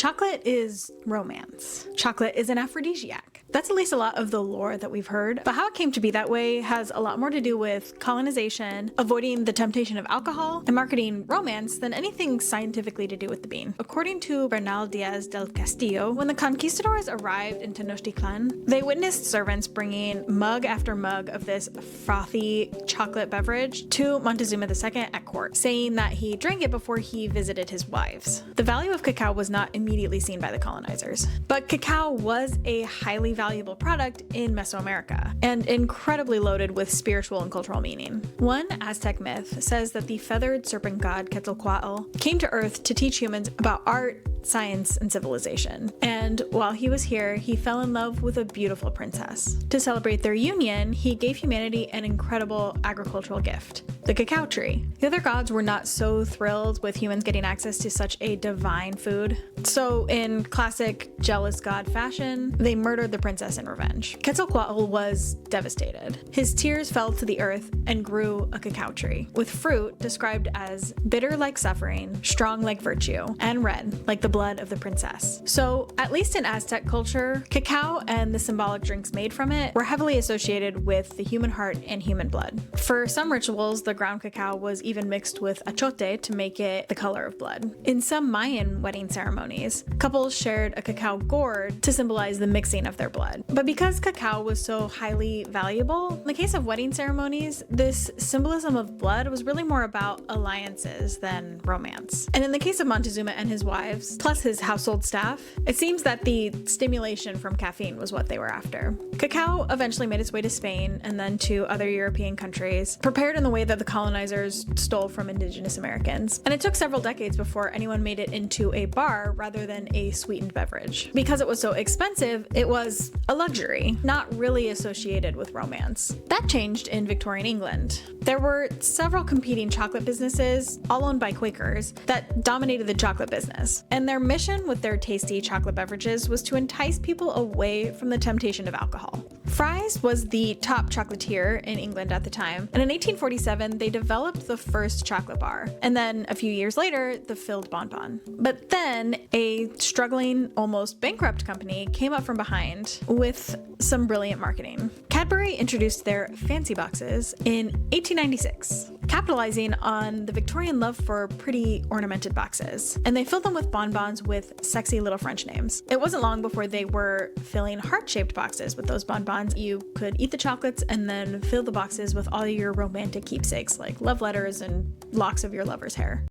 Chocolate is romance. Chocolate is an aphrodisiac. That's at least a lot of the lore that we've heard, but how it came to be that way has a lot more to do with colonization, avoiding the temptation of alcohol, and marketing romance than anything scientifically to do with the bean. According to Bernal Diaz del Castillo, when the conquistadors arrived in Tenochtitlan, they witnessed servants bringing mug after mug of this frothy chocolate beverage to Montezuma II at court, saying that he drank it before he visited his wives. The value of cacao was not immediately seen by the colonizers, but cacao was a highly valuable product in Mesoamerica and incredibly loaded with spiritual and cultural meaning. One Aztec myth says that the feathered serpent god Quetzalcoatl came to Earth to teach humans about art, science, and civilization. And while he was here, he fell in love with a beautiful princess. To celebrate their union, he gave humanity an incredible agricultural gift, the cacao tree. The other gods were not so thrilled with humans getting access to such a divine food. So in classic jealous god fashion, they murdered the princess in revenge. Quetzalcoatl was devastated. His tears fell to the earth and grew a cacao tree, with fruit described as bitter like suffering, strong like virtue, and red like the blood of the princess. So, at least in Aztec culture, cacao and the symbolic drinks made from it were heavily associated with the human heart and human blood. For some rituals, the ground cacao was even mixed with achote to make it the color of blood. In some Mayan wedding ceremonies, couples shared a cacao gourd to symbolize the mixing of their blood. But because cacao was so highly valuable, in the case of wedding ceremonies, this symbolism of blood was really more about alliances than romance. And in the case of Montezuma and his wives, plus his household staff, it seems that the stimulation from caffeine was what they were after. Cacao eventually made its way to Spain and then to other European countries, prepared in the way that the colonizers stole from indigenous Americans. And it took several decades before anyone made it into a bar rather than a sweetened beverage. Because it was so expensive, it was a luxury, not really associated with romance. That changed in Victorian England. There were several competing chocolate businesses, all owned by Quakers, that dominated the chocolate business. And their mission with their tasty chocolate beverages was to entice people away from the temptation of alcohol. Fry's was the top chocolatier in England at the time, and in 1847 they developed the first chocolate bar, and then a few years later the filled bonbon. But then a struggling, almost bankrupt company came up from behind with some brilliant marketing. Cadbury introduced their fancy boxes in 1896, capitalizing on the Victorian love for pretty ornamented boxes, and they filled them with bonbons with sexy little French names. It wasn't long before they were filling heart-shaped boxes with those bonbons. You could eat the chocolates and then fill the boxes with all your romantic keepsakes like love letters and locks of your lover's hair.